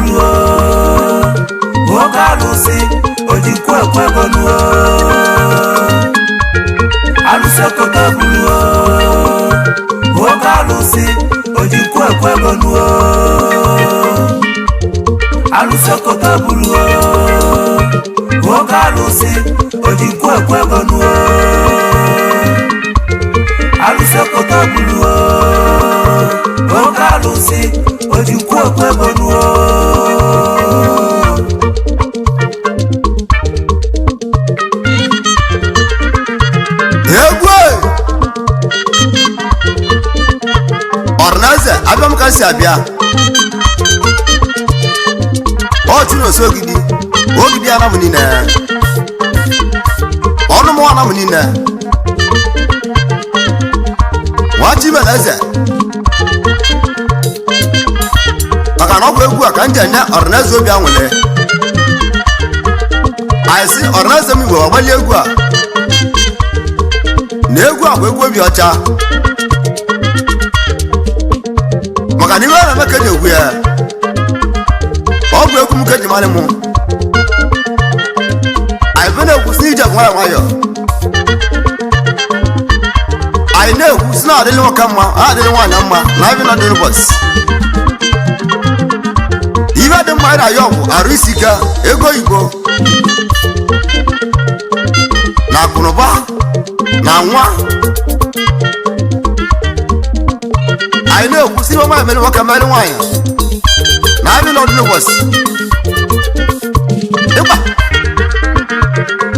bulu Ogalusi ojikwe kwegonu Alusokota bulu Ogalusi ojikwe kwegonu Alusokota bulu Ogalusi ojikwe kwegonu Alusokota bulu Ogalusi ojikwe kwegonu Abam kasi abia o tuno so gidi o gidi ana munina onu mo ana munina waji malaza aka no egwu aka njanya ornazo bia nwele aisi ornazo mi wo agbali egwu a na egwu a egwu obi ọcha maka ni wala maka de ogwe ya ogwe ku muka jimale mu ai bene ku si ja kwa wayo ai ne ku sna adele wakama adele wana ma na bi na de boss iba de mara yo arisika ego igbo na kunoba na nwa I know who see my men walk a man wine. Now I don't know what's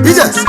Jesus.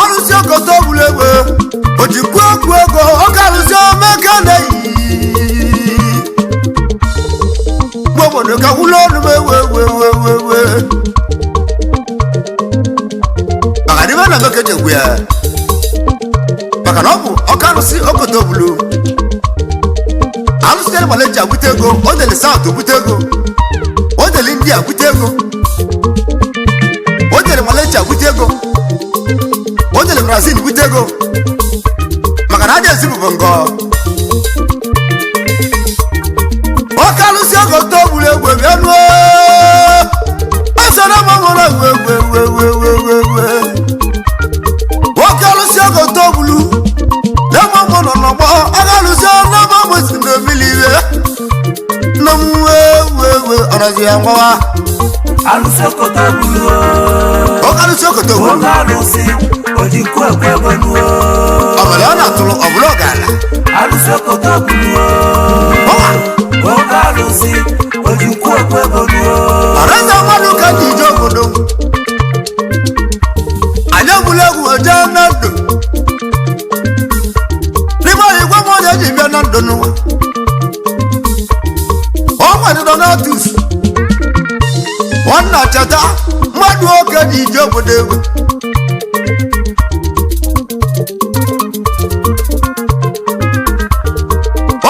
Alusi okoto bulewe, ojikwe kwego, okalusi omekane. obodo ka wulo nu we maka ni bana meke je gwe maka no bu okarusi okotobulu alusi Malaysia butego o de South butego o de India butego o de Malaysia butego o de Brazil butego maka na de sibu bongo okalusi okotobulu egwe bianu asana mamora we okalusi okotobulu na mamono no bo agalusi na mamo sinomiliwe no we orazi anwa alusi okotobulu okalusi okotobulu okalusi ojinku ekwebonu obulona tulo obulogala alusi okotobulu okalusi ojinku ekwebonu araza maluka dijo bodo anyamulegu ojanado liba igwa moja jibia nando nuwa omwa donatus wana chata madu oke dijo bodo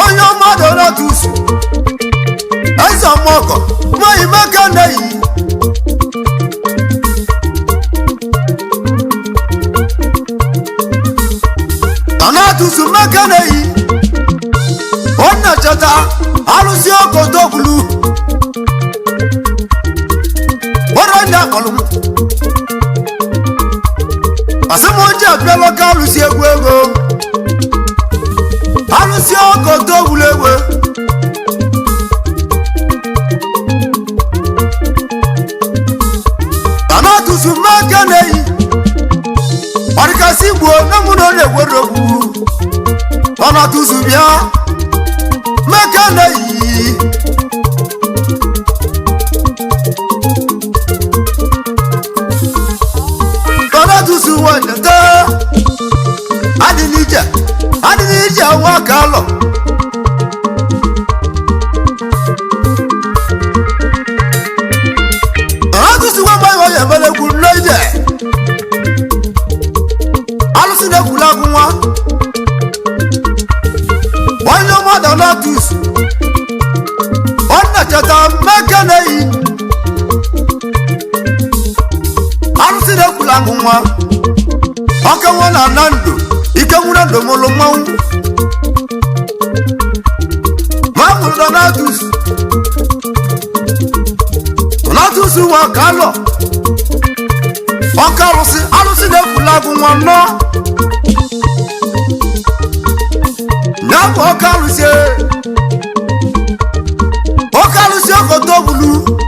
onyo madonatus esa moko mai makanai donatus makanai wana chata alusi okotobulu oranda kolum asemoja pelo kalusi egwego alusi okotobulu egwe donatus makanai orikasi gbo namuno le worobu donatus bia makanai donatus wanyata adinija wakalo donatus wamayo yemeleku noide alusi de kulagunwa wanyo ma donatus onna chata makanai alusi de kulagunwa okawana nando ikewuna ndomolo mawu mamu donatus wakalo okalusi alusi de kulagunwa no nyako okalusi okotobulu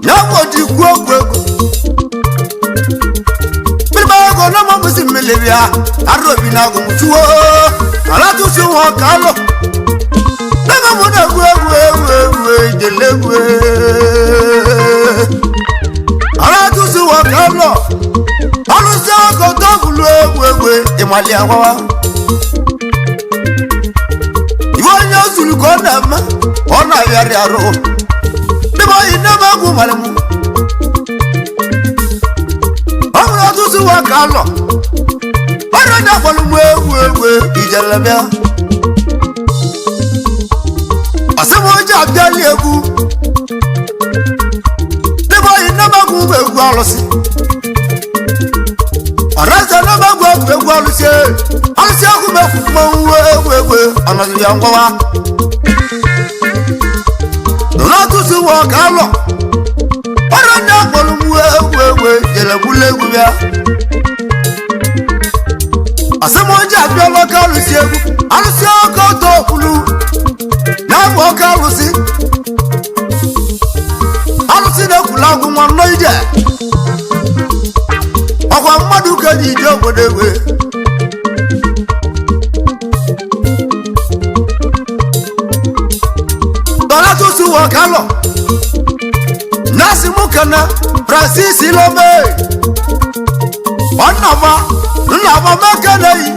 nyako dikwu ogwego bilbago na mamusi melebia arobi na gumutuwo alatusi wakalo na mamuna gwe jelegwe alatusi wakalo alusi okotobulu egwe imali awawa iwanya zulu konama ona yari aro nibo inama gumalemu alatusi wakalo arana kwalumu egwe ijalabia asemoja abdali egu nibo inama gumalemu alusi araza na magwa egwu alusi akume egwe anazi ya ngwa donatus wakalo arana kwalumu egwe jelebule bia asemoja abdala kalusi egwu alusi okotobulu na wakalusi alusi de kulagunwa noide ọkwa mmadụ ka ji ije obodo egwe donatus wakalo nasi mukana Francis Ilome nnama makanai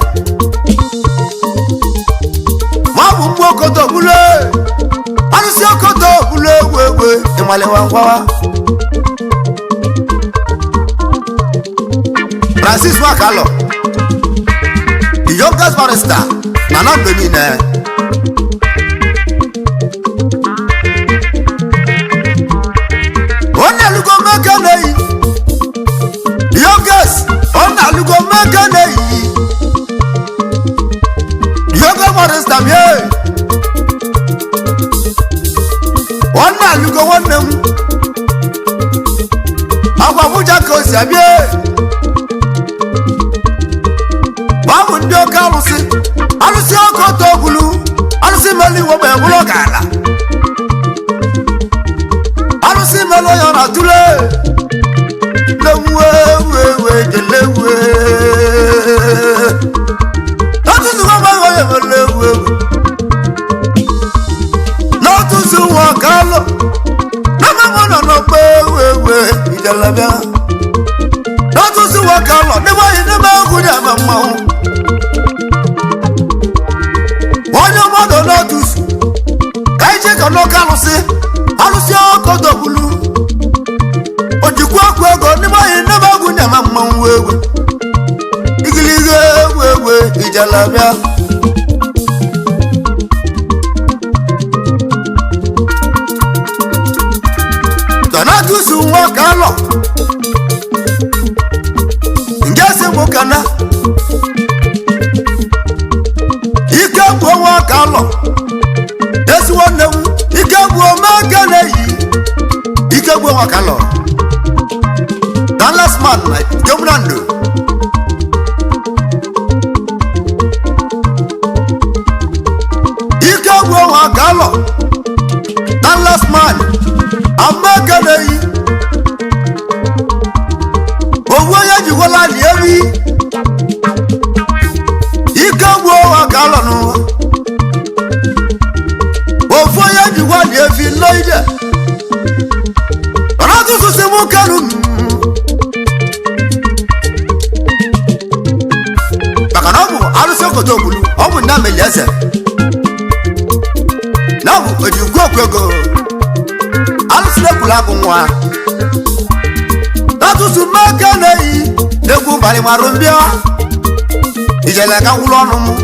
mabu mbokotobulu male wangwa Francis Makalo the youngest barrister Nana Benine Ona lugo makanei the youngest Ona lugo makanei the youngest barrister me Ona lugo wonem Agwa buja ko sabie Babu ndio kalusi alusi okoto bulu alusi meli wo be bulo gala alusi melo yona tule lewe jelewe tatu zuwa ba yo lewe no tu zuwa kalo na mama no wewe ijalabia no tu zuwa kalo ne wa ina ma guda mama Lotus kaije kono kalusi alusi okodo bulu ojikwa kwego ni bayi na bagu na mamma wewe igilige wewe ijalabia Donatus wa kalo ngese mukana Wa kalo Yesu wonem ikegbu magana yi ikegbu wa kalo Dallas man Jomrando ikegbu wa kalo Dallas man amagana yi owo ya jiwola ni ewi ikegbu wa kalo no Ofoya jiwa ni efi loide Aratu susimu kanu Bakanabu alusi okoto bulu Omu na meliese Nabu ojikwa kwego Alusi nekula kumwa Tatu sumaka neyi Negu mbali marumbia Ijeleka ulonu mu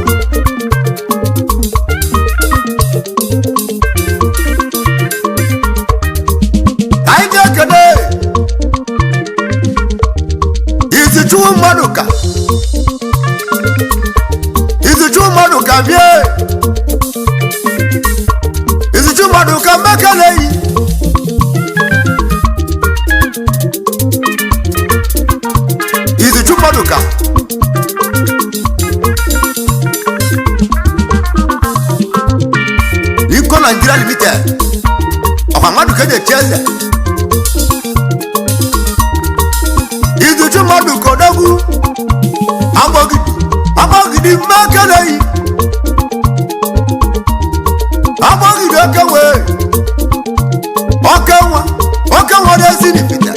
Izuchu maduka vie Izuchu maduka mekalei Izuchu maduka Niko Nigeria Limited Oka maduka je cheze Izuchu maduka odagu Abogidi makalei Abogidi Okawa desi ni pita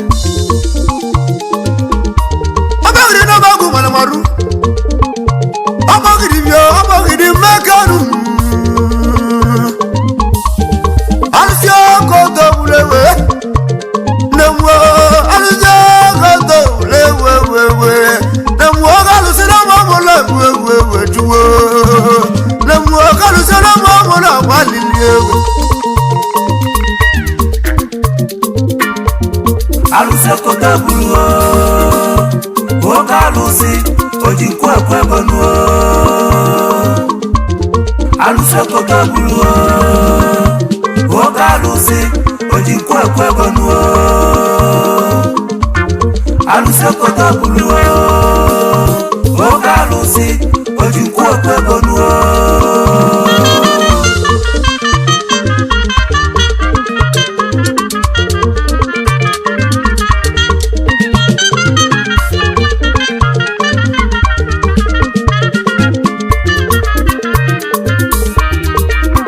Abogidi na bagu malamaru Abogidi makalu Alusio koto bulewe Nemwa alusio koto bulewe Nemwa alusio wewe tuwo na muakalu sana mama na waliliwe Aluse kota bulu Okalusi ojikwa kwebonu Aluse kota bulu Okalusi ojikwa kwebonu Aluse kota bulu Okalusi ojikwa kwebonu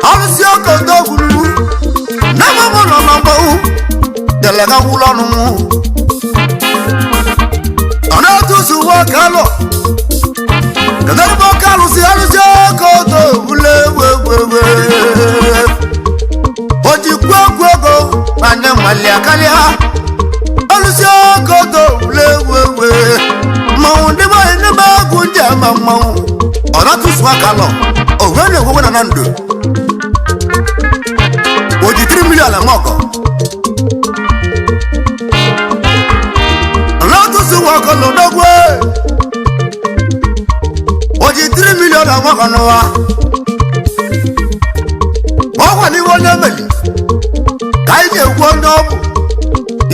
Alusi okodo bulu na mama no mambo delega hulonu Donatus wa kalo Donatus Kalusi alusi okodo bule Ojikwa kwego Ane kalia alusio kodo lewewe mau de boy ne ba gunja mamau ona tu swa kalo o wele wo na nando o di 3 million la moko ona tu swa kalo dogwe o di 3 million la moko no wa o wa ni wona meli kai je wo ndo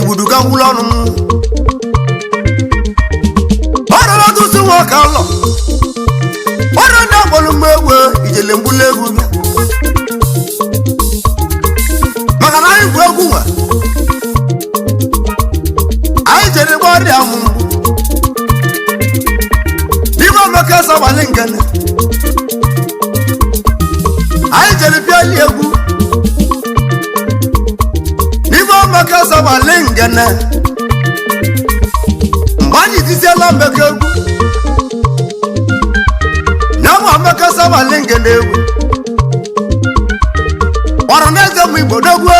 ibuduka wulonu ora tu swa kalo ora na bolu mewe ijele mbulegu magana igwe egwu ai jere bori amu dibo makasa walengane ai jere biali egwu dibo makasa walengane mbani tisela mbekegu makasa walengene oraneze mu ibodogwe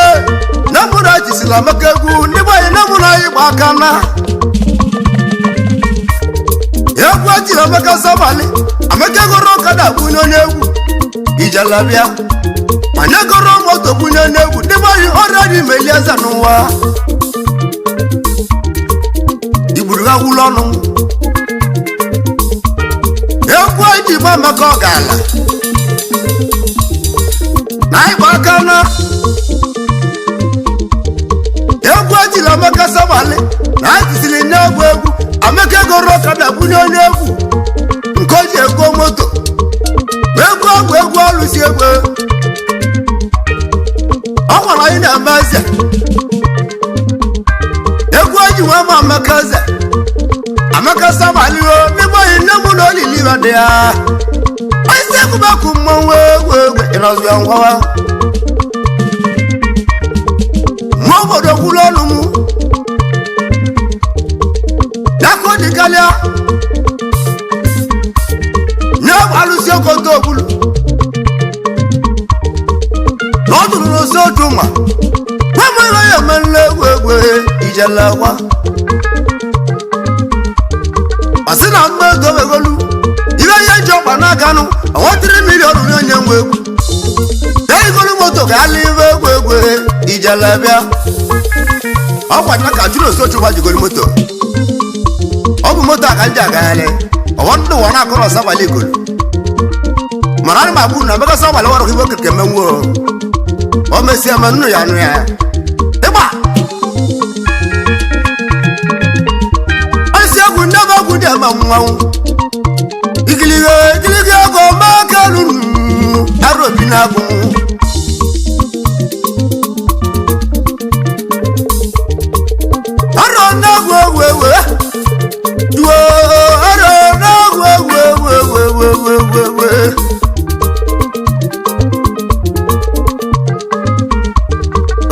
namura jisila makegu nibaye namura ibakana yagwa jira makasa wale amekego rokada bunyo newu ijalabia anyagoro moto bunyo newu nibaye already meliaza nuwa iburuga wulonu yagwa jiba makogala nai bakana yagwa jila makasa wale nai tisile nyagu egu ameke goro kada bunyo negu nkoji ego moto egu alusi egu awala ina amaze yagwa jiwa ma makaza amakasa wale o nibo inamu no liliwa dia aise kubaku monwe inazu ya ngwa mobodo kulonu mu dako dikalia nya alusio konto bulu loduru no so tuma wamwe ya manle ijalawa asina mmedo begolu ibe ye joba na kanu awon 3 million onye nwe egwu dai golu moto ga live egwu ijalabia akwa na ka juro so chuba jigolu moto obu moto aka nja ga ale awon do wana akoro sabali golu marani mabu na bega sabali waro hibo keke menwo o mesi amanu ya nu ya eba never good amau igilige go makalun arobina go arona wewe duo arona wewe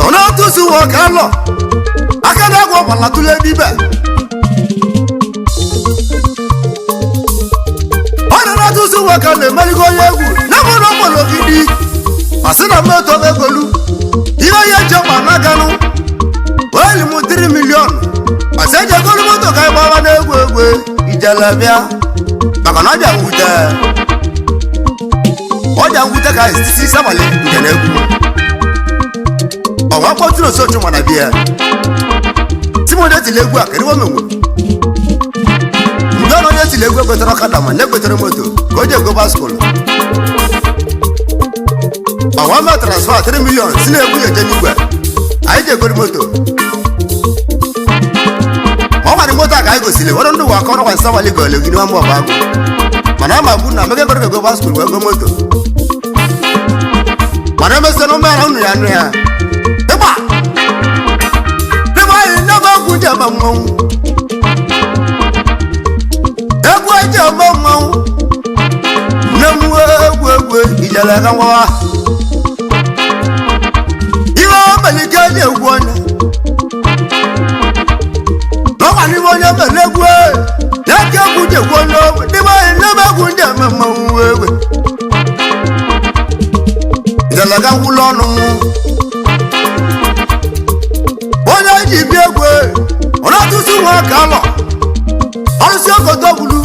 ona tusu wakalo akada go balatule bibe tusu wakane maligo yegu namono molo gidi asina meto begolu iba ye jama naganu wali mu 3 million aseje golu moto kai baba na egwe ijalabia makana ja wuta oja wuta kai sisi sabale ngene egwu owa potro so chuma na bia timode tilegwu akeri wo menwo no ye tilegwu ko tara kada ma ne ko tara moto ko je go baskolo awa ma transfer 3 million sine egwu ye jeni gwa ai je go moto o ma ni moto ka go sile wono ndu wa ko ro wa sawali go le gini wa mo ba go mana ma bu na mege go baskolo go moto mana me se no ma ra nu ya eba eba ina ba ku je ba mo mama namu egwe ijala kanwa iwa malika je wona no wani wona melegwe yake kuje wona diba na ba kunde mama wewe ijala kan wulonu onye ji bi egwe ona tusu nwa kalọ alụsị ogodo bulu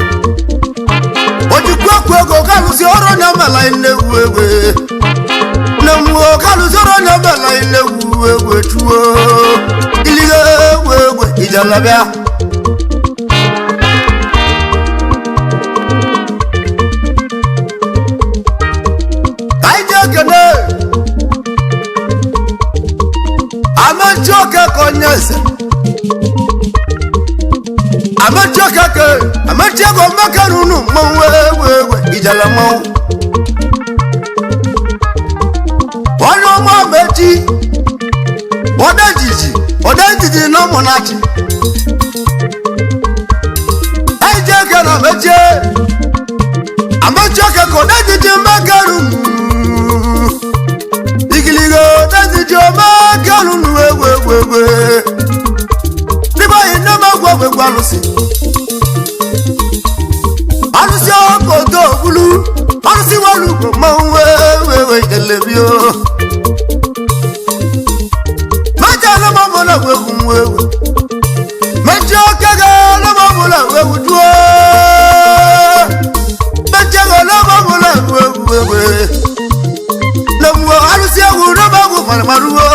ojikwa ego kalụsị ọrụ na mala inewu egwe na mwo kalụsị ọrụ na mala inewu egwe chuo ilige egwe ijalabịa kaijekene amachoke konyese amachoke makarunu mwewe ijalamau ono mo meji odajiji no monachi aijeke na meje amachoke kodajiji makarunu igiligo odajiji makarunu wewe gbogbo alụsị obodo bulu alụsị walugbo mmanwụ wewe elebio meje alụmọmụla wewu wewe meje okege alụmọmụla wewu duo meje alụmọmụla wewe lemuo alụsị ewu n'ọmọgwụ marụmaruo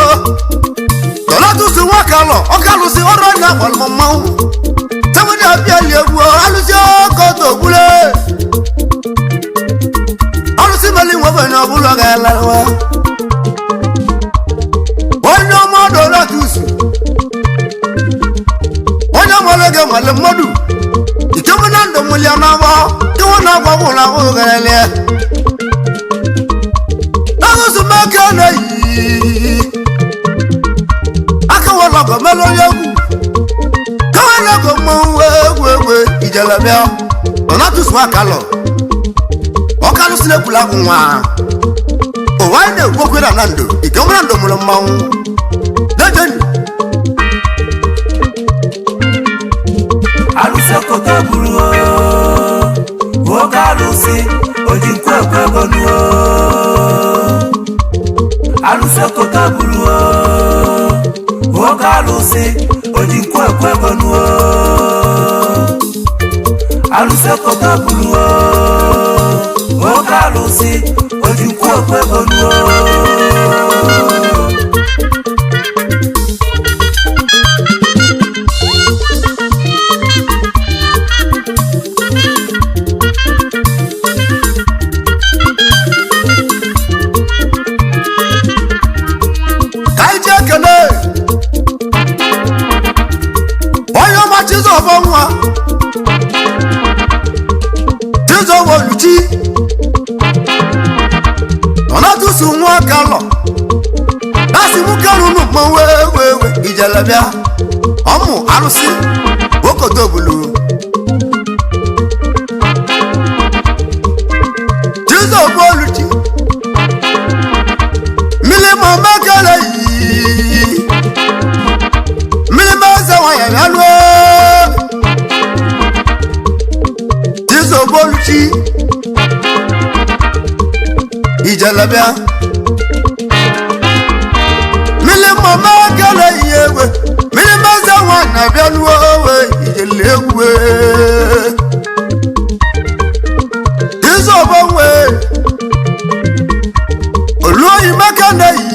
tọlọtụsụ nwakalọ ọkalụsị ọrụ na agbalụmọmmanwụ tẹ́wọ́dà bí ẹlẹ́wù alùsí ọkọ̀tò gúlẹ̀ alùsí mẹ́lì wọ́n fẹ̀ ní ọbúlọ̀ gẹ̀ẹ́lẹ́wà wọ́n ní ọmọ ọdọ̀ látùsù wọ́n ní ọmọ ọlọ́gẹ̀ mọ̀lẹ́ mọ́dù ìjọba náà dọ̀mọ̀lẹ́ ọ̀nàwọ́ tí wọ́n náà gbọ́gbọ́ làwọn gẹ̀ẹ́lẹ́ alùsí mẹ́kẹ́ náà yìí akẹ́wọ́ lọ́gọ̀ mẹ́lọ́yẹ́gù go wewe ijalabia ona tu swa kalo o kalo sile kula kunwa o waide gokwera nando ikamra ndo mulo mawu dajeni aluse kota bulu o kalusi ojinkwe kwegonu aluse kota bulu o kalusi ojinkwe kwegonu aluse kota bulu o kalusi ojinkwe kwegonu kalọ láti mú kẹrùnù mọ wéwéwé ìjẹlẹbíà ọmú arúsí bókòtò bùlù jíjọ bọ́ọ̀lùjì mílímọ̀ mẹ́kẹ́lẹ́ yìí mílímọ̀ ẹsẹ̀ wọn yẹ̀yẹ́ lọ jíjọ bọ́ọ̀lùjì ìjẹlẹbíà mama gele yewe mini maza wana bialuwe ijelewe izo bonwe oloyi makana yi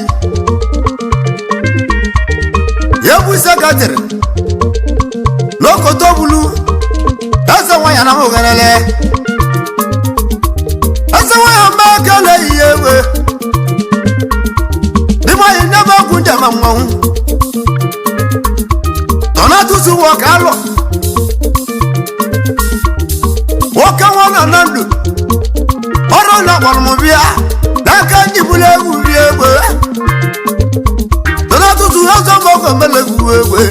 yebu sakatere loko to bulu asa waya na mogalele asa waya makana yewe kunja mamau tona tusu wakalo waka wana nandu oro na walmubia naka njibule ubiegwe tona tusu hazo moko mele ubiegwe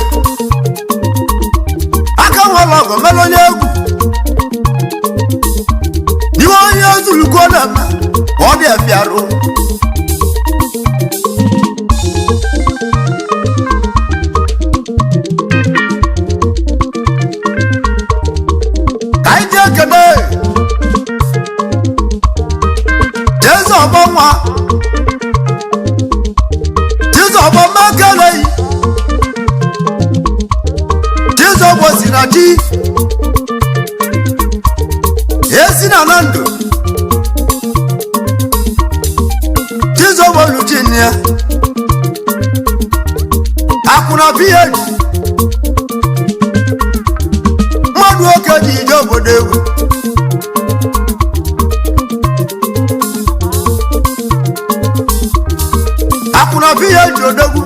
aka wala go melo nyegu niwo yezu lukona odi afiaro Chizobo Sinachi Esina Nando Chizobo Lucinia Akuna Village Madu Okaji Jobo Dewu Akuna Village Odewu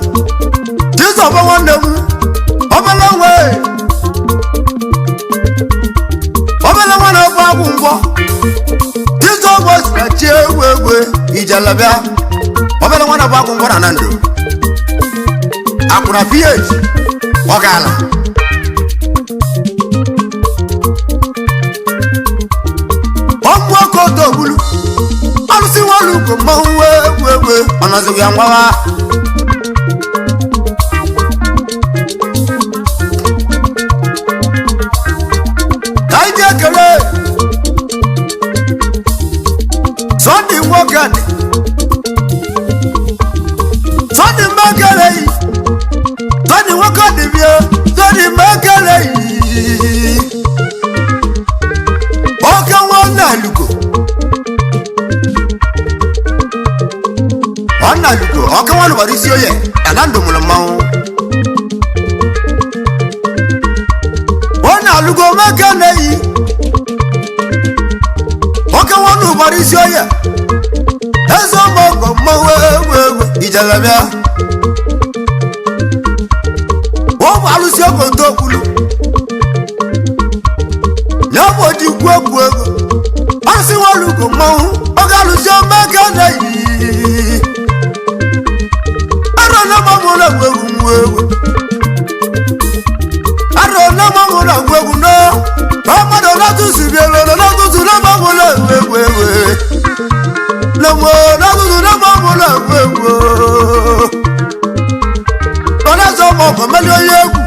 Chizobo Wandemu Obelewe Obelewe Ngwo Chizobo Sinachi Ewewe Ijalabia Obelewe Ngwo na Nando Akuna Village Ogala Omwoko Dobulu Alusi Waluko Mawe Onazu Yangwawa Kaije Kele Sunday Wokani Sunday Makele Sunday Wokani Bia Sunday Makele Oka wana luko Wana luko Oka wana warisi oye Anando mulamau Wana luko Makele Oka wana warisi oye Ezo moko mawe Ijalabia Owa alusi oko tokulu Nyabo di kwekwe Ansi waluko mawu Ogalusi omekana yi Arona mamula wewe Arona mamula wewe no Amado na tusi bielo na tusi na mamula wewe Namo na tusi na mamula wewe Ona zomo komeli oyegu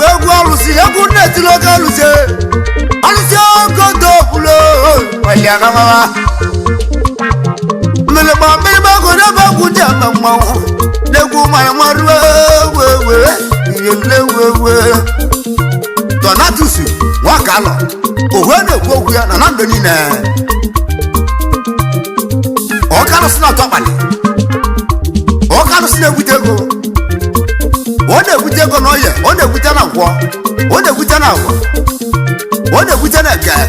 Egwu alusi egwu neti loka alusi Alusi okodo pulo Wali agamawa Mileba kodeba kujama mwawo Negu maru wewe Yele wewe Donatusu wakalo Owene kwoku ya na Nando nine Okalo sina topali Okalo sina butego One butego no ye one buta na nkwo one buta na nkwo one buta na ka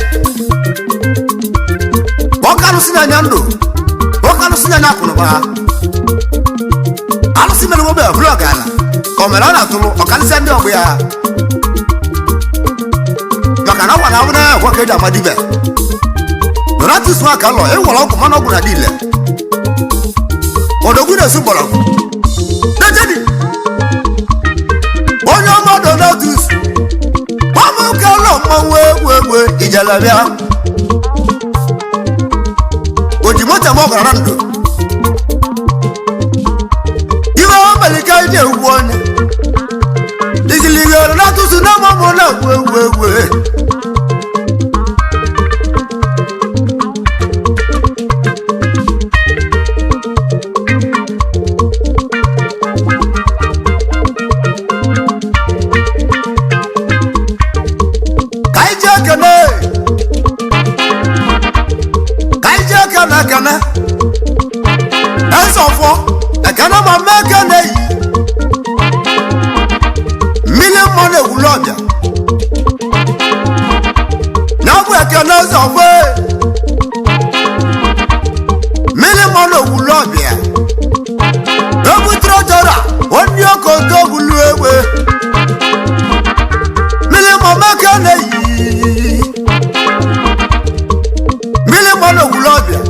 Okalo sina nyando Okalo sina nakunu ba Alu sina mo be vlog ala Komera na tulu okalo sende ogbo ya Bakana wana wana kwa keja madibe Donatu swa kalo e wala ko mana oguna dile Odoguna su bolo Dejeni Onye mmadụ Donatus Mamukalo mawe Ijalabia Ojimote mo gara Nando Iwe Amalika ije uwone Igiligo Donatus na mamona wewe Kana Esofo Ekana ma mekane yi Mile mone ulobia Nabu ekana esofo Mile mone ulobia Nabu trotara Oni oko dobulu ewe Mile ma mekane yi Mile mone ulobia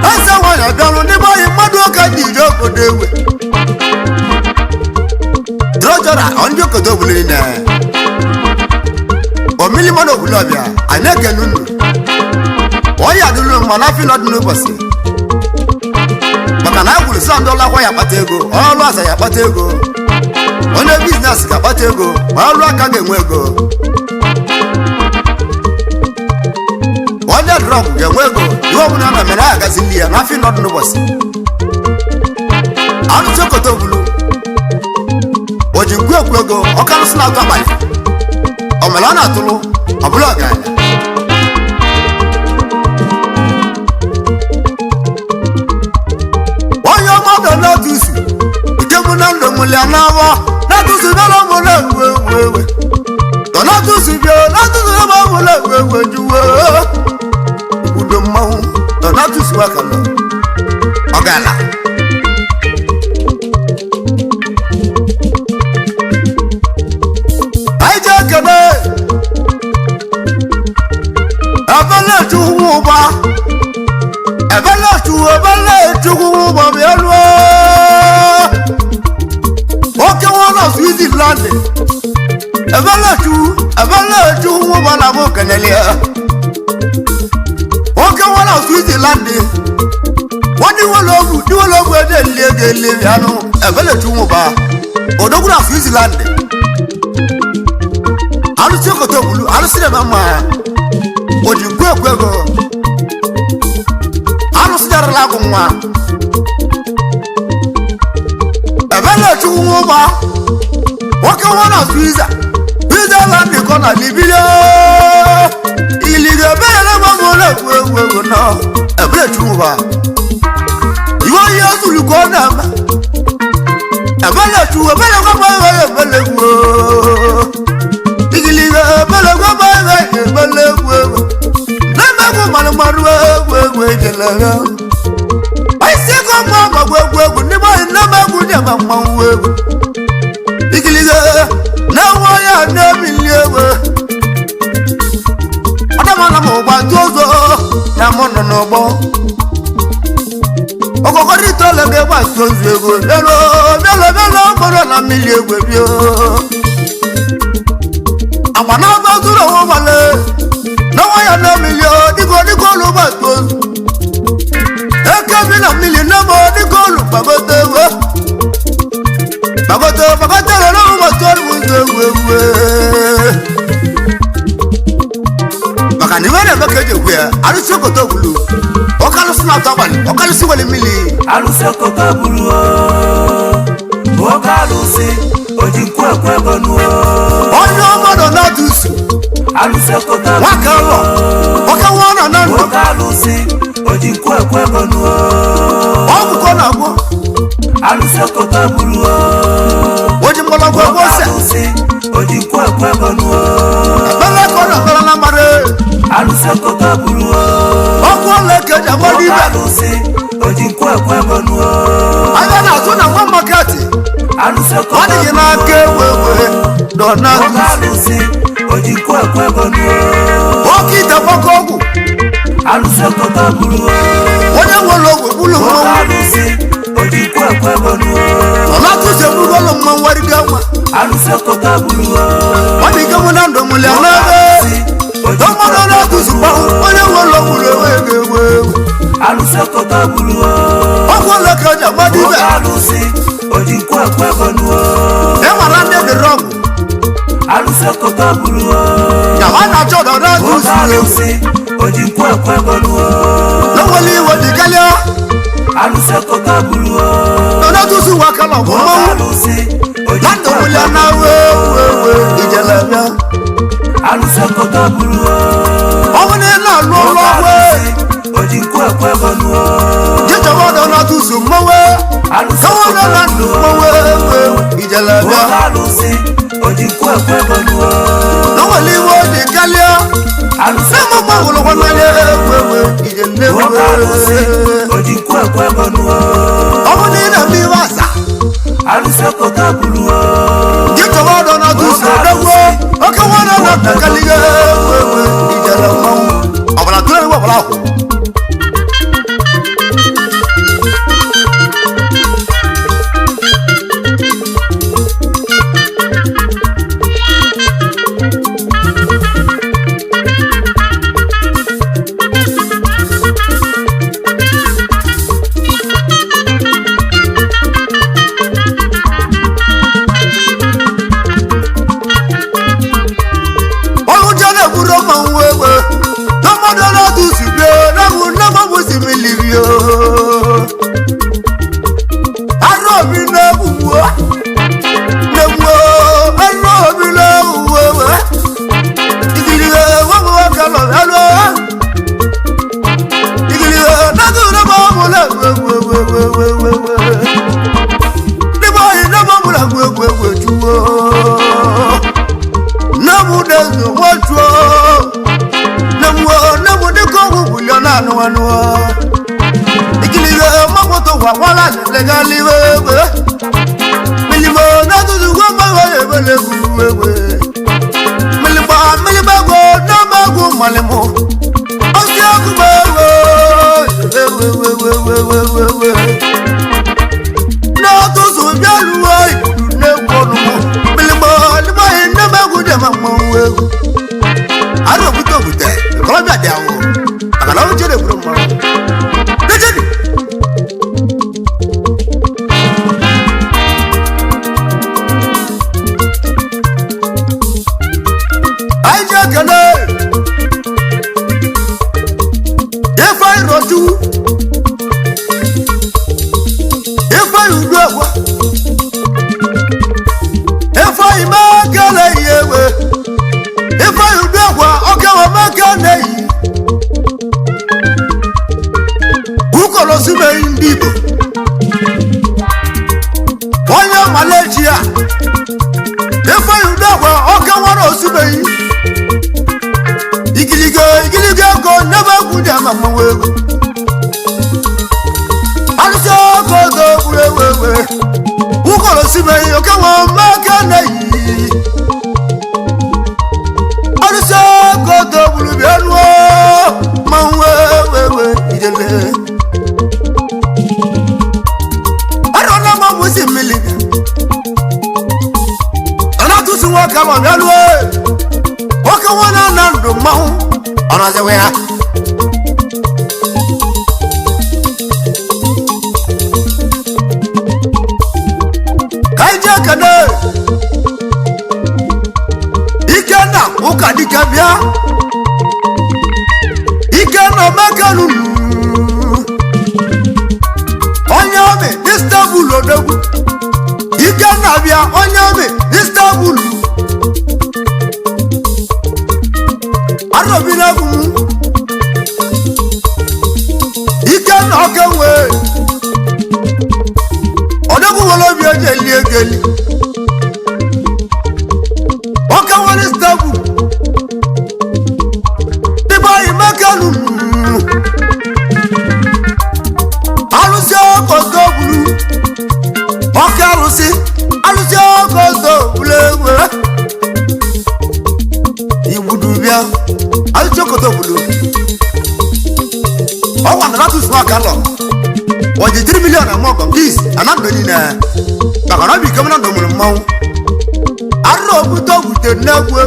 Asa wana dalo ni boy madu okaji joko dewe Drojora onjo kodo bulina O mili mano bulabia aneke nunu Oya dulu manafi no dunu basi Makana yakulu $100 kwa ya patego Olu asa ya patego One business ka patego Olu akage mwego One drop ya mwego Yo muna na mena ya gazilia Nafi no dunu basi Anu choko to bulu Ojingwe kwego ọkara si na-atụ abalị omele ọ na-atụlụ ọbụla ọgaranya onye ọmọdụ na-atụsi ikemụ na ndụ mụlịa n'awọ na-atụsi n'ụlọ mụlọ ewe tọ na-atụsi bịa na-atụsi ebe ọmụlọ ewe juwe obodo mmanwụ tọ na-atụsi wakala ọgala anyị ji ekene ebelechu ụba ebelechu ụba bịa ruo oke nwana Switzerland ebelechu ụba na bụ kenelia oke nwana Switzerland diwologu edeli ego elevi anụ ebelechu ụba odogwu na Switzerland alụsị okotobulu alụsị na mma oji kwego alụsị darala agụ nwa ebelechu ụba nwoke nwa na Switzerland kọ na Libya iliga ebele gbagoro egwu na ebelechu ụba iwe ihe ozulu ka ọ na-eme ebelechu ebelegwu igiliga ebelegwu na-emegwu malụmarụ egwu ejelere isi ego mma gbagwa egwu n'ime anyị na-emegwu nye ma mmanwụ egwu igiliga na-enwe ya na-ebili egwu ọdamana ma ụgba tụ ụzọ na mụ nọ n'ọgbọ ọkọkọrọ itoole ga-egbe atụ ozu ego bịala mkpọrọ na mmiri egwe bio agba na-agba zuru onwe nwale n'ọnwa ya na mmiri dịka olu gbata ozu eke bi na mmiri n'ebe dịka olu gbagote egwe gbagote rere ụgbọtụ olu ụzọ egwu maka na iwe na-eme ka eji ekwu ya arụsị okotobulu ọkalụsị na-atụ abalị ọkalụsị nwere mmiri alụsị okotobulu ọkalụsị oji nkwu ekwe ego nuo onye ọmọdụ na-atụsi alụsị okotobulu nwaka ụlọ ọka nwa ọ na ndụ ọkalụsị oji nkwu ekwe ego nuo ọgwụkọ na-agwọ alụsị okotobulu oji mgbọrọgwụ egwu ose ọkalụsị oji nkwu ekwe ego nuo ebele ka ọ na-akọrọ na mmadụ alụsị okotobulu ọkụ ọla eke ji agbado ibe ọkalụsị oji nkwu ekwe ego nuo anya na-atụ na nwa maketi alụsị ọ dịghị n'aka ewe dọ na ọkalụsị oji nkwu ekwe ego nuo oke ite gbakọ ọgwụ alụsị okotobulu onye nwere ogwe bụlụ mmanwụ ọkalụsị oji nkwu ekwe ego nuo ọ na-atụsi egburu ụlọ mmanwụ warịga nwa alụsị okotobulu ọ dị ike mụ na ndụ mụlịa n'ebe ọmọdụ na-atụsi mmanwụ onye nwere ogwuru ewe ga-ewe alụsị okotobulu ọkụ ọla eke ji agbado ibe ọkalụsị oji nkwu ekwe ego nuo e nwere ndị dịrị ọgwụ alụsị okotobulu ya ọ na-achọ dọ na-atụsi ọkalụsị oji nkwu ekwe ego nuo n'onwere iwe dị kalịa alụsị okotobulu nọ na-atụsi ụwa kala ọgwụ mmanwụ ọkalụsị oji na nkwu ndụ ekwe mụlịa ego na nuo we ijele bịa alụsị okotobulu ọnwụ na ị na-alụ ọrụ ọgwụ ọkalụsị oji nkwu ekwe ego nuo jechọba ọdọ na-atụsi mmanwụ alụsị kawa na ndụ okotobulu mmanwụ ijele bịa ọkalụsị oji nkwu ekwe ego nuo n'onwere iwe dị kalịa alụsị na-emekwa ọgwụlụkwa n'anya ijele ọkalụsị oji nkwu ekwe ego nuo ọnwụ na ị na-eme iwe asa alụsị okotobulu jechọba ọdọ na-atụsi odogwo oke nwa na na-akalịa ijele mmanwụ ọbara tụrụ ewu ọbara akwụ ọrụ je na-egburu mmanwụ egbe na mmadụ na-atụsi bie ni boy na mamula gwe chuo na mudezo watu na mu de ko gulio na no ikili magoto wa wala legali wewe milimo na tuzu wa wewe milimo go na mago malemo osia ku wewe na tuzu jaluwa ne kono milimo na mago de mamma wewe aro buto ko ba dawo akala o jere bro mo dejeni aija kana if I roju if I udwa if I magala yewe if I udwa okay wa magana yi ukolo sube ndibo wanya Malaysia if I udwa okay wa sube yi igiliga go never good mama wewe also go do wewe ukolo sube yi okay wa magana yi also go do bulu bianwo wewe idele arona mamu simili ana tusu waka wa bianwo waka wana nando mahu ana ze wea kaija kada ikana ukadika bia ikana makanu onyame Istanbul odogu ikana bia onyame Istanbul arobina gumu ikana okewe odogu wolo bi egeli okawe Istanbul dibai makanu alusi okoto bulu okarusi alusi okoto bulewe ibudubia alusi okoto bulu owa na latu swa kalo oji 3 million amogo please anando ni na bakana bi kamna ndo mu mawu arro buto bute na gwe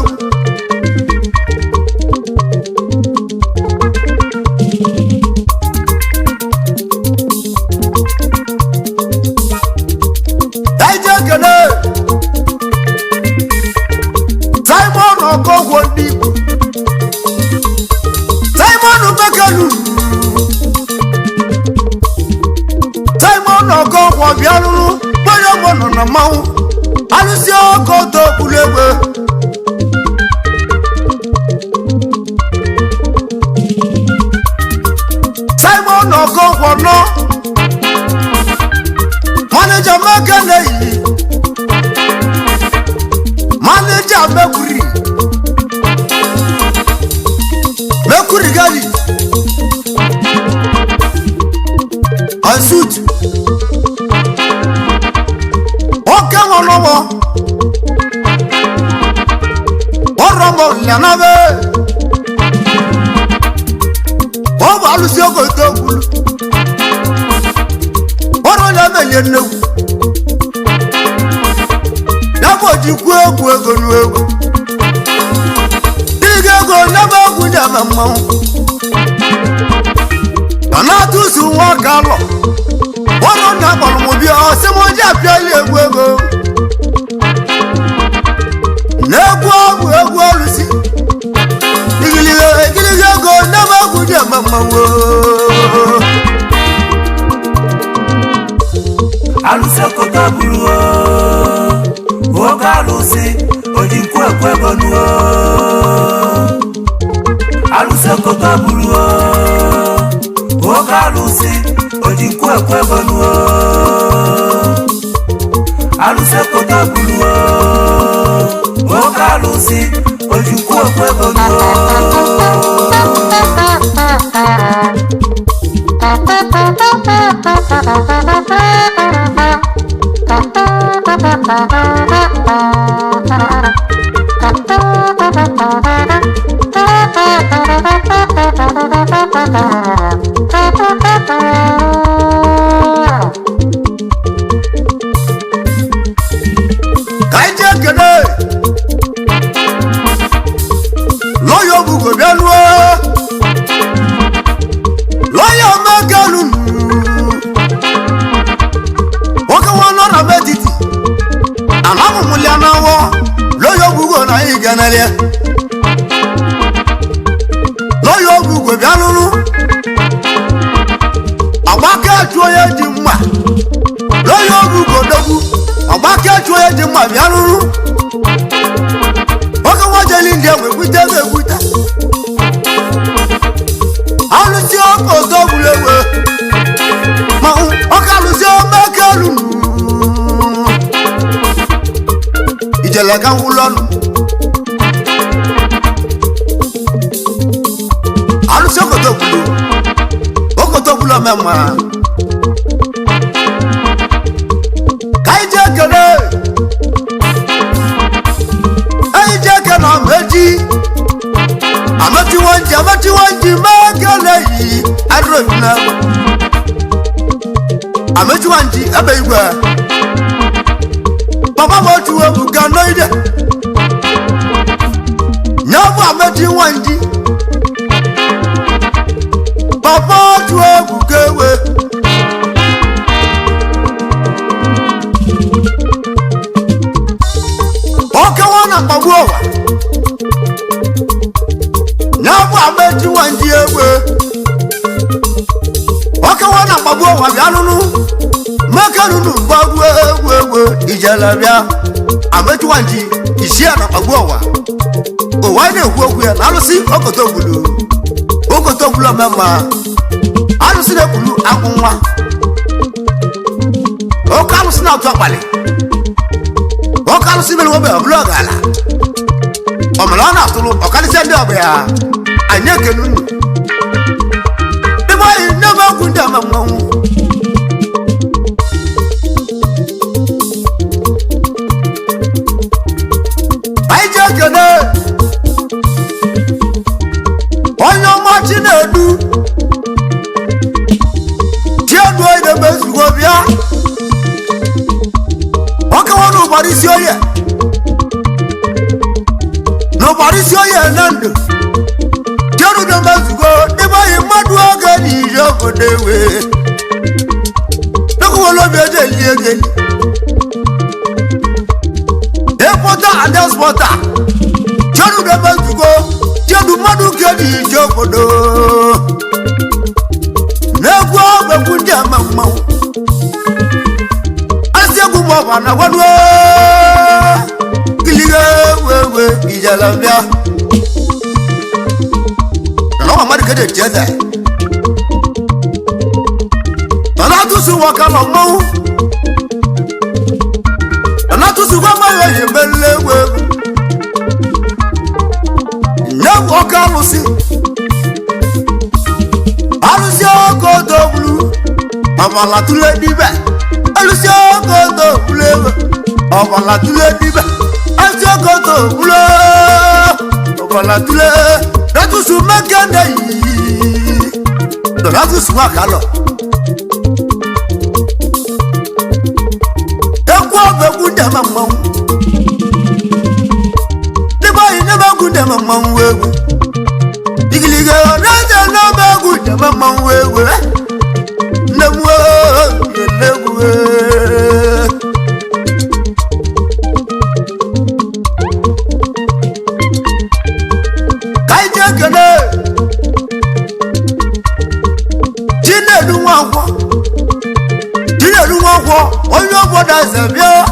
Simon Okowo Ndibo Simon Obekanu Simon Okowo biaruru boyo mono na mawu alusi okoto bulewe Simon Okowo no manager magana yi manager Mercury gali ansut okay wonowo oromo lanabe o balu si oko to gulu oro na mele newu yabo ji ku ego nu ego go never good mama ana tusu wa kalo wono na bolu mo bi o se mo ja pia ile ego nego lusi igili go never good mama wo alusi okoto bulu o galusi ojinku ego nu alusi okoto bulu o galusi alụsị oji nkwu ekwe ego nuo alụsị ekoto buluo oke alụsị oji nkwu ekwe ego nuo lọ́yọ̀ ọ̀gbùgbò bíá lúrú ọ̀gbákẹ́ẹ̀tù oyè di mma lọ́yọ̀ ọ̀gbùgbò dọ́gbù ọ̀gbákẹ́ẹ̀tù oyè di mma bíá lúrú oge wọ́n jẹ́ ní ìdíyẹ̀ wẹ̀gbútẹ́ wẹ̀gbútẹ́ alụsị ọkọ̀ ọ̀dọ́gbùlẹ̀wẹ̀ mahụ ọkọ̀ alụsị ọmọkẹ́lù ìjẹ̀lẹ̀ kan wú lọ́nu alụsị okotobulu ọmụma ka anyị jee kele na ametiwanji mee kele yi adịrọbina ametiwanji ebe igwe papa m otu ebu ga n'ide nye bụ ametiwanji papa otu egwu ga-ewe okewa na mkpagbu ụwa ya bụ amejiwa ndị egwe okewa na mkpagbu ụwa bịa nụnụ mekenụnụ mgbagbu egwu ijele bịa amejiwa ndị isi ya na mkpagbu ụwa ụwa na-ekwu okwu ya na alụsị okotogbulu ọmụma alụsị na-ekwulu agwụ nwa oke alụsị na-atụ akpali oke alụsị mere nwobe ọbụla ọ gaala ọmụla ọ na-atụrụ ọkarịsịa ndị ọbụ ya anyị ekenu nnu ebe anyị n'ebe ọgwụ ndị ama mmanwụ anyị ji ekene onye ọma Chinedu Chiedu onye mezugo bịa ọkawa n'ụgbara isi oye na ndụ Chiedu na mezugo n'ebe anyị mmadụ oge n'ije obodo ewe n'ekwuwolobi eje eli egeli depota and expota Chiedu na mezugo Chiedu mmadụ ke n'ije obodo n'egwu ọgbegwu ndị ama mmanwụ asị egwu ma ọba na gwanwe gilige wewe ijala bịa na ọwa mmadụ kede jeze na atụsụ waka na mmanwụ na atụsụ gwa mmanwụ eji mbele egwu nyegwu ọka alụsị okotogbulu ọbala tụle dibe alụsị okotogbulu ego ọbala tụle dibe alụsị okotogbulu ọbala tụle natusu mekende yi natusu wakalọ ekwu ọbegwu ndema mmanwụ dịba yi ndema egwu ndema mmanwụ egwu igilige ọdịda n'ọba egwu ndema mmanwụ egwu nnegwu egwu ka anyị jee kele Chinedu Nwankwo onye obodo eze bịa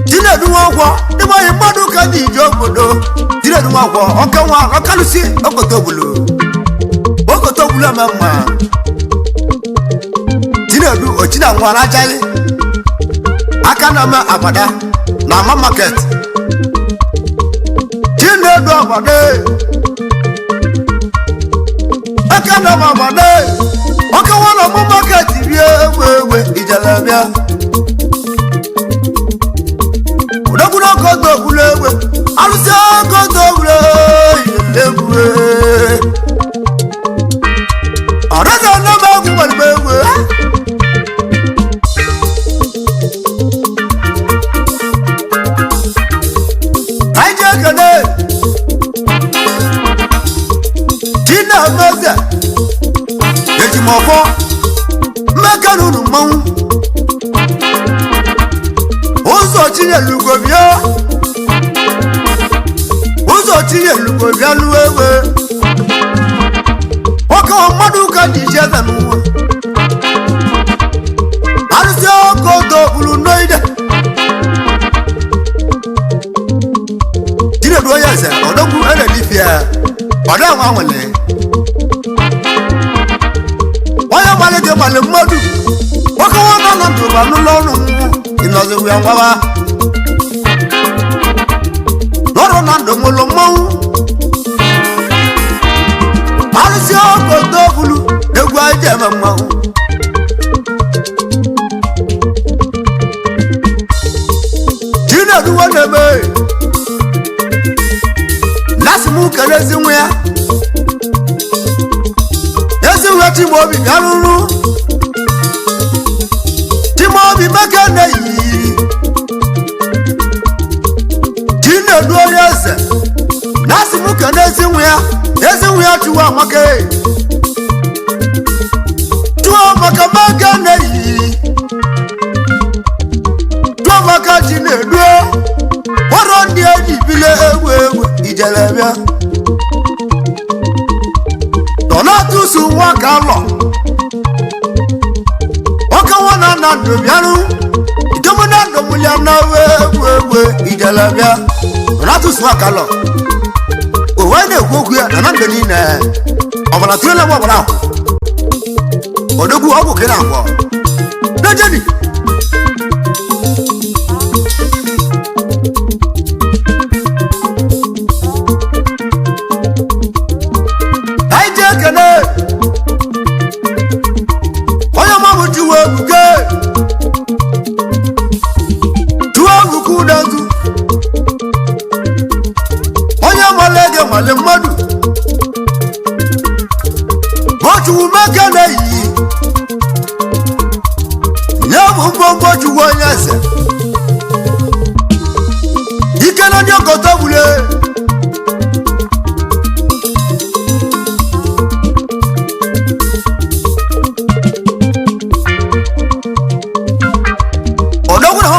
Chinedu Nwankwo n'ime anyị mmadụ ka dị ije obodo Chinedu Nwankwo ọkanwa ọkalụsi okotogbulu ama mma Ochina Nwana Jali aka na ma abada na ma market Chinedu abade aka na ma abade aka wana ma market bie wewe ijalabia Odoguna kodo bulewe alusia kodo bule ilewe Arada na ma ku balbewe Tina Maza Yeti Mofo Makarunu Mau Ozo Chine Lugobia Ozo Chine Lugobia Luewe Waka Maduka Dijeza Nuwa Alusio Kodo Bulu Noida Tina Doyasa Odogu Ene Lifia Oda Wawale Waya Maleke Male Modu Waka Wana Nandu Banulonu Inoze Wiangawa Loro Nando Molo Mau Alusio Kodo Bulu Negwa Jema Mau Tina Duwa Nebe Nasimu Kelezi Nwea Yesi Nwea Timobi Garuru Timobi Mekene Yi Chinedu Oyeze Nasimu Kelezi Nwea Yesi Nwea Tuwa Make Tuwa Make Mekene Yi Tuwa Make Chinedu Waro Ndiye Nibile Ewe Ijelebia Donatusu Wakalo Waka wana nando bianu Itomo nando muliana we Ijelebia Donatusu Wakalo Uwene ukukuya nanando nine Obala tuwele wabala Odogu wabu kena kwa Najeni Oya mamu tuwe buke Tuwe buku danzu Oya malege male madu Bochu umekene yi Nyamu mbombo chuwe nyese Ikena nyo kotabule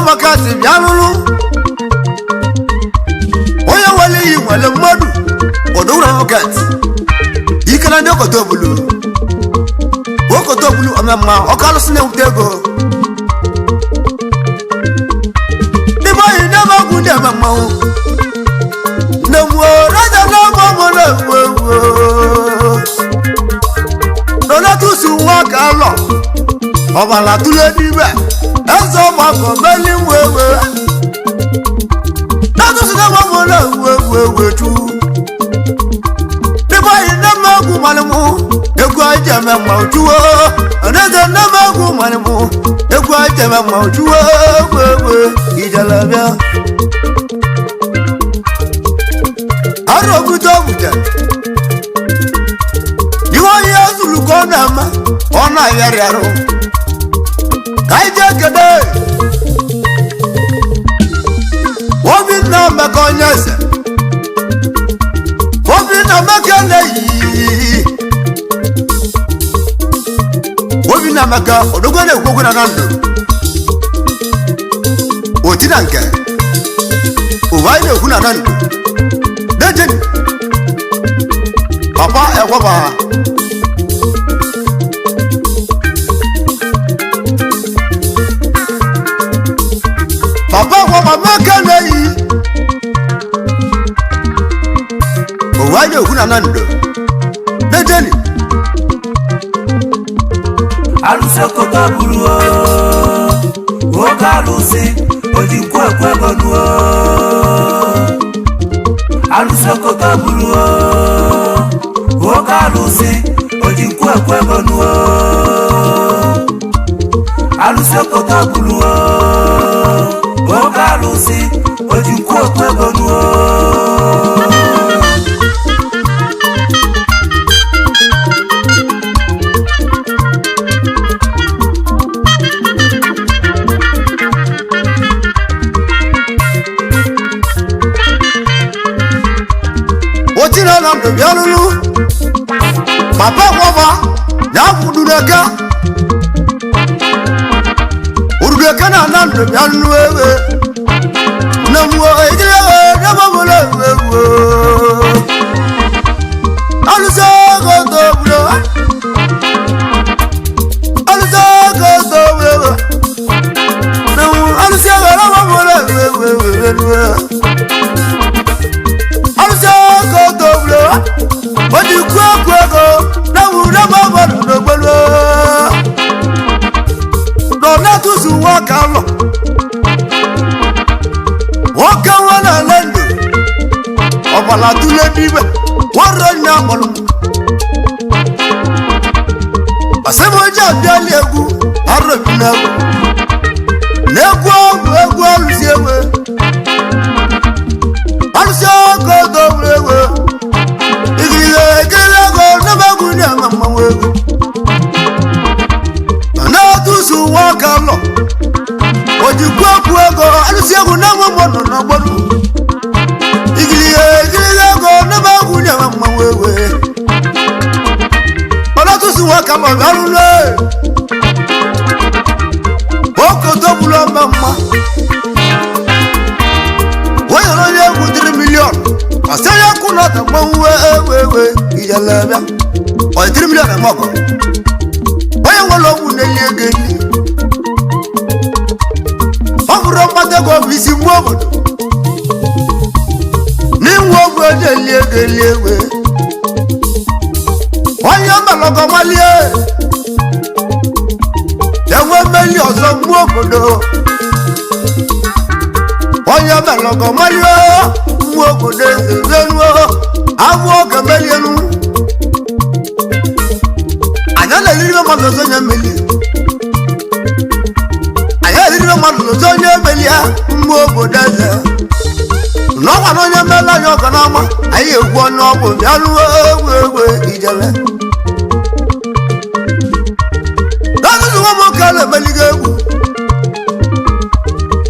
Makasi bialulu Oya wale yi wale madu Odowura makati Ikana ndi okotobulu Okotobulu amema Okalu sine utego Nibo yi nema gundi amema Nemu raja nama mwana wewe Nona tusu wakalo Obala tule nibe Ezo mako beli wewe Natu sina mamona wewe tu Nibo inama kumalimu Egwa jame maujuwa Aneze nama kumalimu Egwa jame maujuwa wewe Ijalabia Aro kutobuja Niwa yesu lukona ma Ona yari aro Kaije kede Wobi na mekonyese Wobi na mekene yi Wobi na meka Odogwane ukokuna nando Otina nke Uwaine ukuna nando Dejeni Papa ekwaba Papa ekwaba mekene yi Uwaine ukuna nando Dejeni alụsị okoto bụrụ nwoke alụsị ojikwu ekwe ego nuo alụsị okoto bụrụ nwoke alụsị ojikwu ekwe ego nuo alụsị okoto bụrụ nwoke alụsị ojikwu ekwe ego nuo Otina na ndo bialulu Papa kwaba ya kudureka Urugeka na ndo bialulu wewe Namuwa ejilewe Nabamule wewe Alusoko doblo Alusoko doblo Namu alusoko Nabamule wewe Alusoko doblo Wadi kwego Namu Nabamule wewe Dona tusu wakalo Waka wana lendo Obala tule bibe Wara nyamolo Asemo jambi aliegu Arabinagu Negwa alusiewe Alusoko doblewe Igilego Nabagu nyamama wewe Anatusu wakalo Ojikwakwego alusiegu namomono nabodu Igilego Nabagu nyamama wewe Anatusu wakalo galule Oko dobulo mama Woyoro yegu 3 million Asaya kunata wewe Ijalabia Oye 3 million moko Oye wolo uneliege Pate bisi mwobo Ni mwobo liege Wanyama logo malie Ewe meli ozo mwobo do Wanyama logo malie Mwobo de zenuo Awo kameli enu Anyala liriwe mazozo nyameli Ayaliriwe mazozo nyameli Mwobo deze No one mela yokanama Aye one obo Yaluwe ijele Dazu wamo kale meligegu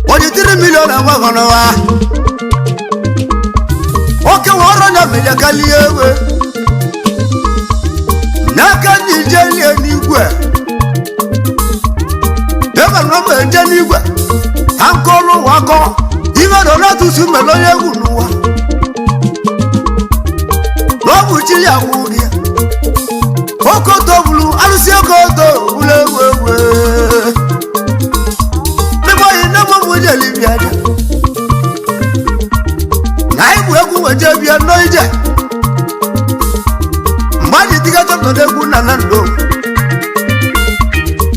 3 million awaganawa Oke waranya melia kaliyewe Naka nijeli enigwe Deba nome enigwe Ankolo wako Iwe dona tusu melo yegu nuwa Lobu chili ya mugia Oko tobulu alusi oko tobulu wewe Nebo inemo muje libiaja Naibu egu wajebia noije Mbadi tiga toto degu nanando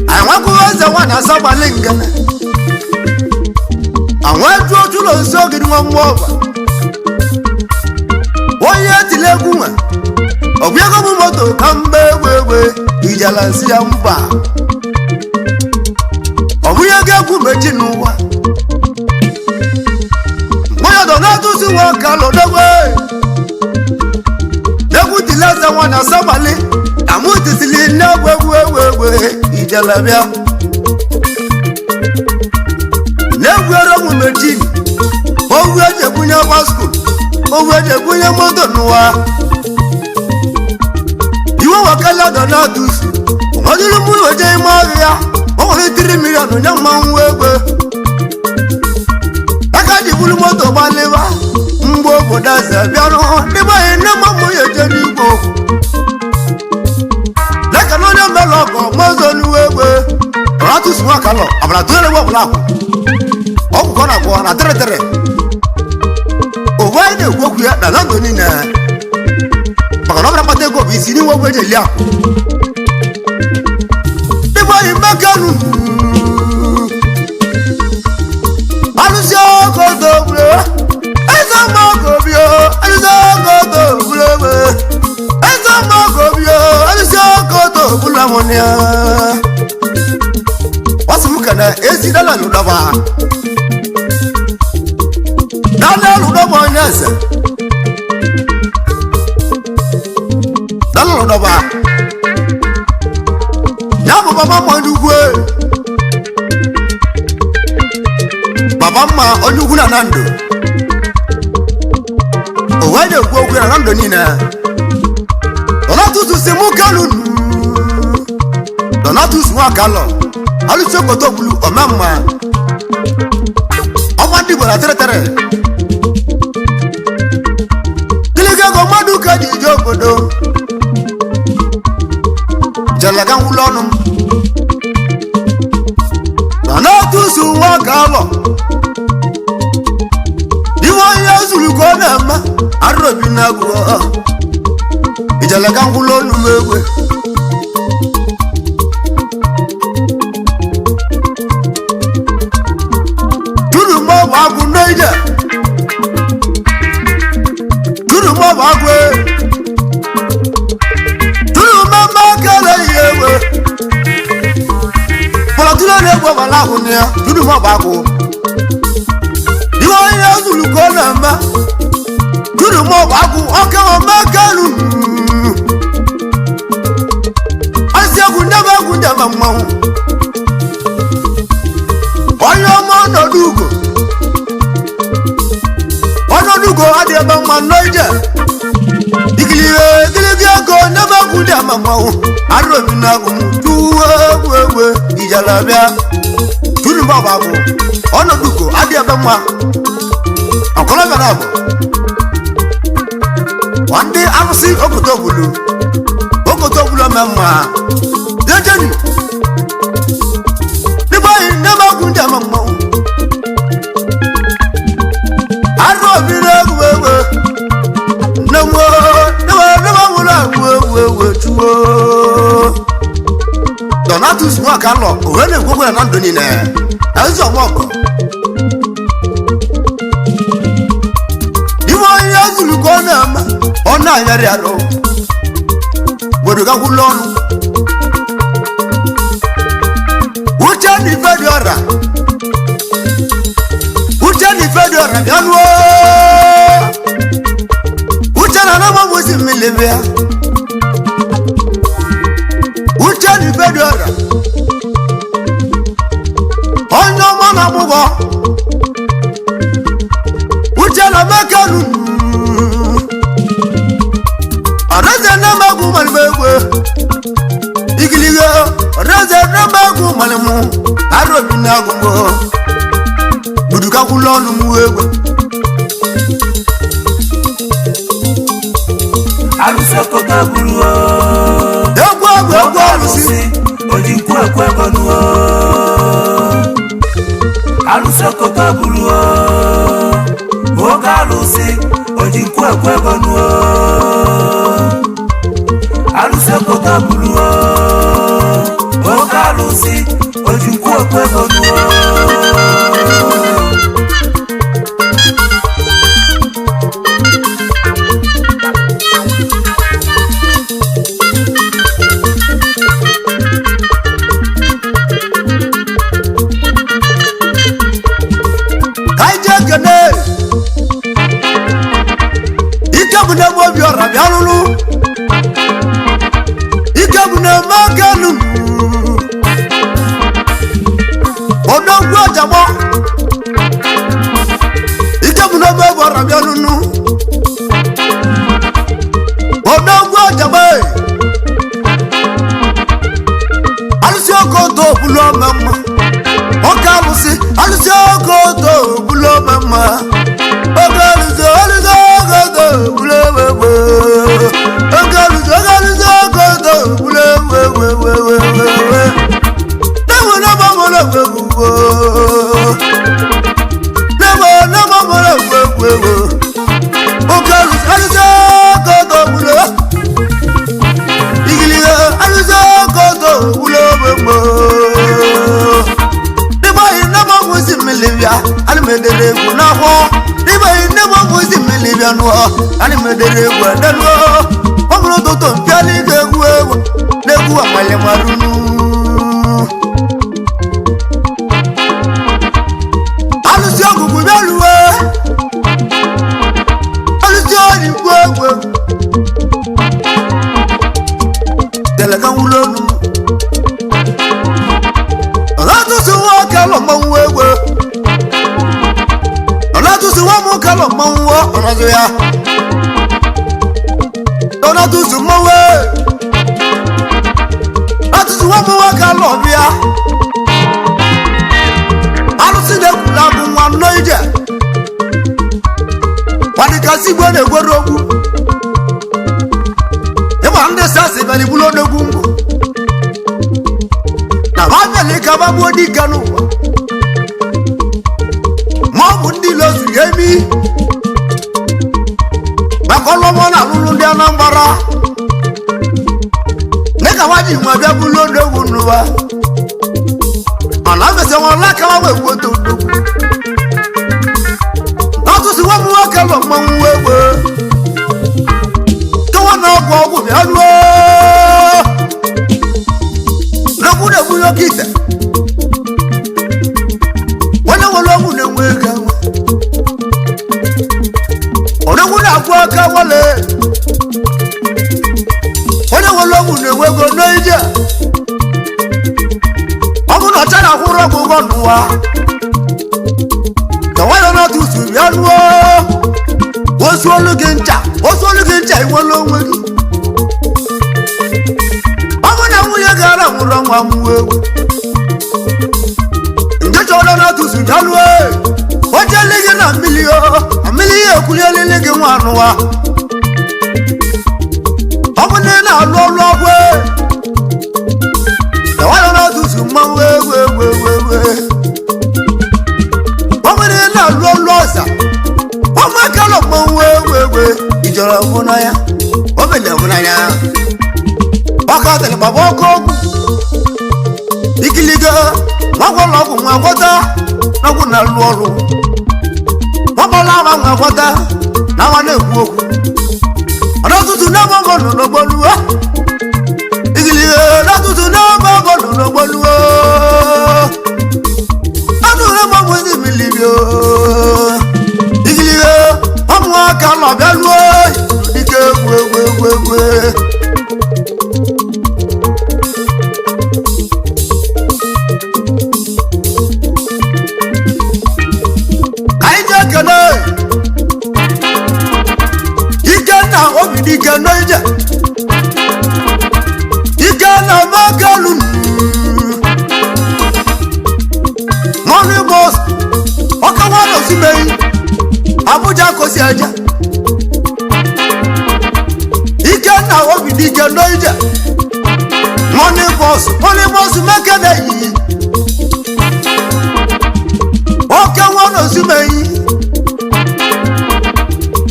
Anwaku weze wana saba lingana Anwaju otulo nsogiri mwamba Woye tilegu mwa Obiego mumoto kambe wewe Ijalansi ya mba Obuyege kumechi nuwa Moya donatu si wakalo dewe Degu tilasa wana sabali Amuti silina wewe Ijalabia Negwero mumechi Oweje kunya basku Oweje kunya moto nuwa Iwo wakala donatu si Wadulu mulu weje imaria Owe 3 million nyama wewe Akadi bulu moto balewa Mbo bodaza biano Niba enema moye jenigo Leka nonya meloko Mozo nuwewe Ratu suwa kalo Abla tuwele wabulako Oku kona kwa na tere Owaide ukoku ya Dalando nina Baka nobra pate ko bisini wewe je liako Niba mekanu alusi okoto bule eza makobio alusi okoto bule eza makobio alusi okoto bule monia wasumukana ezi dala ludaba dala ludaba nyasa dala ludaba Yabo baba mandugwe Baba ma onyugu na nando Owede ugwe na nando nina Donatu tusimu kalun Donatu suwa kalo Alu chokoto bulu omemma Omandi bona tere tere Kilige go madu kadi jokodo Jalagan wulonum Donatu suwa kalo Iwa yazulu kona ma Arrobi na guwa Jalagan wulonum wewe Turu mo wagu neja Turu mo wagu Wala hunia tudu mo bago Iwo ya zulu kona ma tudu mo bago oke o makanu Asi agunda ma Oyo mo no dugo ade ba ma noje Igili go na bagunda ma Arrobi na gumu tuwe ijalabia Tunu baba bo ono duko adi abema akola garabo Wande amusi okotobulu mama Dejeni Nibai nema kunja mama Arrobi na wewe Namo nema mula wewe chuo Donatu suwa kalo owele gogo na nando ni ne Ezo moko Iwo yazulu kona ma Ona yari aro Boduga kulonu Ucha ni fedora Yanwo Ucha na nama mwezi milivya Ucha ni fedora Onyo mwana mugo Ucha na mekanu Areze na magu malibegwe Igilige Areze na magu malimu Arobi na gumbo Buduka kulonu muwewe Alusoko kabulu Egwa alusi Ojinku ekwegonu Alusoko kabulu Oga alusi Ojinku ekwegonu Alusoko kabulu Oga alusi Ojinku ekwegonu Ikabuna mobi ora bialulu Ikabuna maganu Odogwo jabo Ikabuna mobi ora bialulu Odogwo jabo Alusi okoto bulo mama Okalusi alusi okoto bulo mama Okalusi Igili aluzo koto ulo medere egwu n'ahụ n'ime nne m ọmụ isi mmiri bịa nụọ anyị medere egwu edeluo ọ bụrụ ụtụtụ mpịala ịga egwu egwu na-egwu amalịmarunu alụsị ọgụgụ bịa luwe alụsị oyi gwu egwu delega nwụlọ onu ọlátúnṣe wọn kálọ̀ mọ́ ń wéwé ọlátúnṣe wọn mú kálọ̀ mọ́ ń wọ́ ọ̀nà tó yá ọlátúnṣe mọ́ wé ọlátúnṣe wọn mú wọn kálọ̀ bíá alùsídẹ̀kù làbùn wọn náà ìjẹ́ wàdìkà sí gbọ́dọ̀ gbọ́dọ̀ ogun ìmọ̀ ń dẹ̀ sẹ́sì bẹ̀rẹ̀ ìbúlọ̀ ogun bò. Abali kaba bodi kanu Mabu ndi losu yemi Bakolo mona lulu ndi anambara Neka waji mwabia bulo ndogu nuwa Alame se wala kama wewe ndogu Natu si wamu wakalo mwewe Tuwa na kwa ogu mianwe Nakuda buyo kita Wana walogu ne weka Onakuna kwa kawale Wana walogu ne wego noija Wakuna chana kura kugonwa Kawala na tusu yanwa Oswolu gencha iwalo wegi Gara mura mwamuwe Njochola na tusu jalwe Wacha lege na milio kulia lege wanwa Wabune na lologwe Wala na tusu mawe Wabune na lolosa Wamakalo mawe Ijora munaya Wabele munaya Wakatele baboko Ikiliga Wagologu mwagota Naguna luolu Wabalama mwagota Nawane uoku Anatutu nabogo nunoboluwa Ikiliga Natutu nabogo nunoboluwa Atule mwezi milibyo Ikiliga Amwaka labialuwa Dike kwe Ike noije Ike na magalu Money boss Oka wano simei Abuja kosi aja Ike na obi dike noije Money boss mekede yi Oka wano simei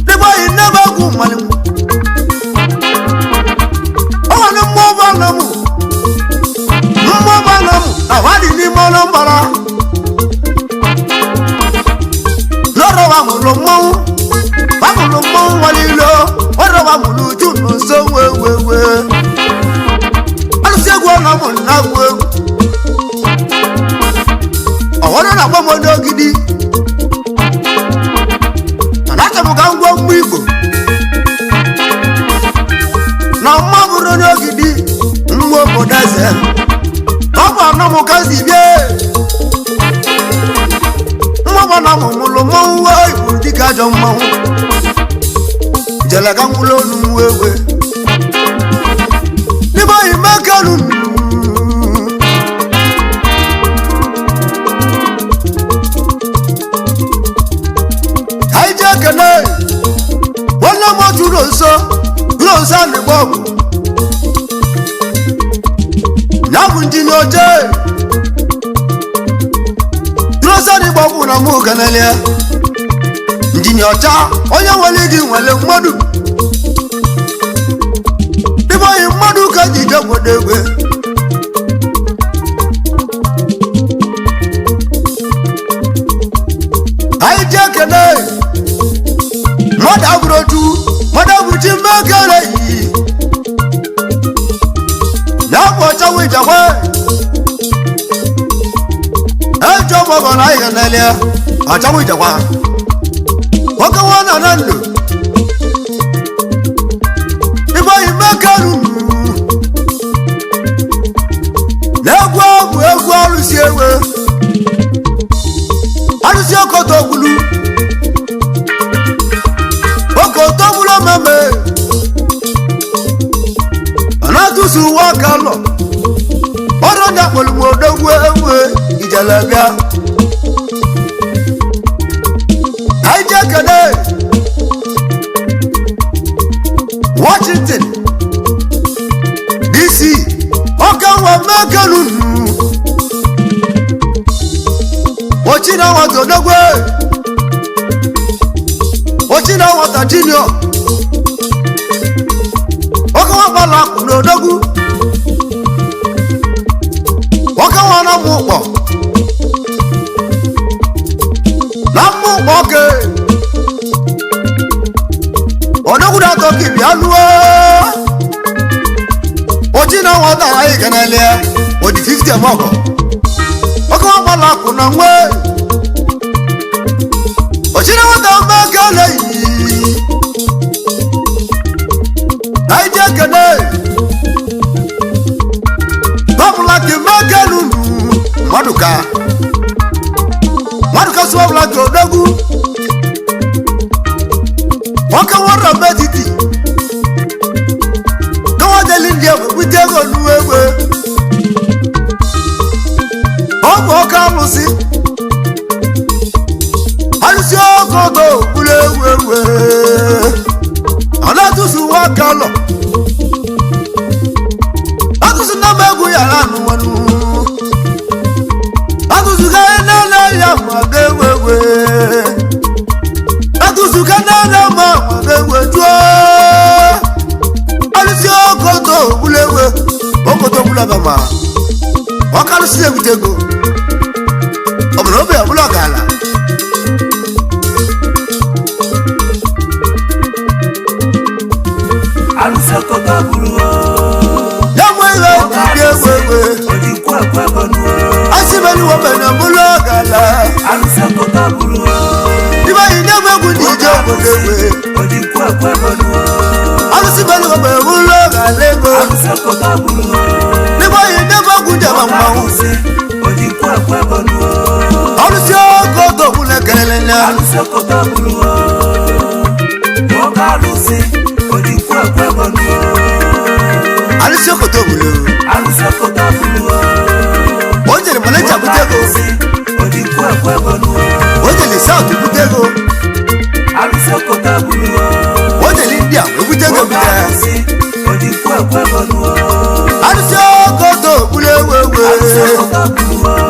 Nibo ineba kumalimu Awadi ni mono mbara Loro wa mulo mo walilo Oro wa mulu juno so we Alusegu na mo na we Aworo na mo ndo gidi Anata mo gangwa mwiko Na maburo ndo gidi Mwo bodaze Mwa na mo kazi bie Mwa na mo mulo mo we Kundika jomo Jalaga mulo nuwewe Niba imekalu Haija kene Wala mo Rosa ni bobu Nyabu njini oje Rosa ni bobu na mu kanale Njini ocha Onya waligi wale mmadu Niba mmadu kajija kodegwe anyị ji ekene mmadụ abụroju mmadụ abụrụchi mmekere yi na afọ ọchawa ijakwa ejọ mọgọ na anyị ga-enele ọchawa ijakwa nwoke nwa na ndụ ibe oyi mmekeru na-egwu ọgwụ egwu arụsị ewe arụsị okoto ogbulu okoto ogbulu omeme ọ na-atụsi uwe aka lọ ọrụ ndị akpọlụmụ odogwu ewe ijelebịa anyị ji ekene Washington DC ọka nwa mmekelu ochi na nwata odogwe ochi na nwata junior ọka nwa gbala akụ na odogwu ọka nwa na mmụ ụkpọ na mmụ ụkpọ oke odogwu na-atọ ka bịa lụọ ochi na nwata anyị ga na-ele odi 50 mọkọ ọka nwa gbala akụ na nwe ochi na nwata mmekele yi anyị ji ekene babụla ka mmekelu mmadụ ka sụọbụla ka odogwu nwoke nwara metiti kawadeli ndị ekwebute ego nuwe egbe ọ bụ ọka alụsị ogogo bụrụ ewu ewe ọ na-atụsụ uwe aka lọ atụsụ na m egwu yara anụmanụ atụsụ ka na-ele ya ma ga-ewewe atụsụ ka na-ele ma ga-ewe jụọ alụsị ogogo bụrụ ewe ogogo bụrụ ebe ma ọ karịsị ebute ego ọ bụrụ obe ọbụla ọ ga-ala Alusakota buluo Yamwe wewe Odikwa kwa banu Asibeli wabena bulu gala Alusakota buluo Iba inebe kudije bodewe Odikwa kwa banu Asibeli wabena bulu galego Alusakota buluo Iba inebe kudije mamau Odikwa kwa banu Alusakota bulu galena Alusakota buluo Mokalusi Odikwa kwa banu Alusakota bulu Alusakota buluo Ojele manager butego Odikwa kwa banu Ojele south butego Alusakota buluo Ojele India butego Mokalusi Odikwa kwa banu Alusakota bulu wewe Alusakota buluo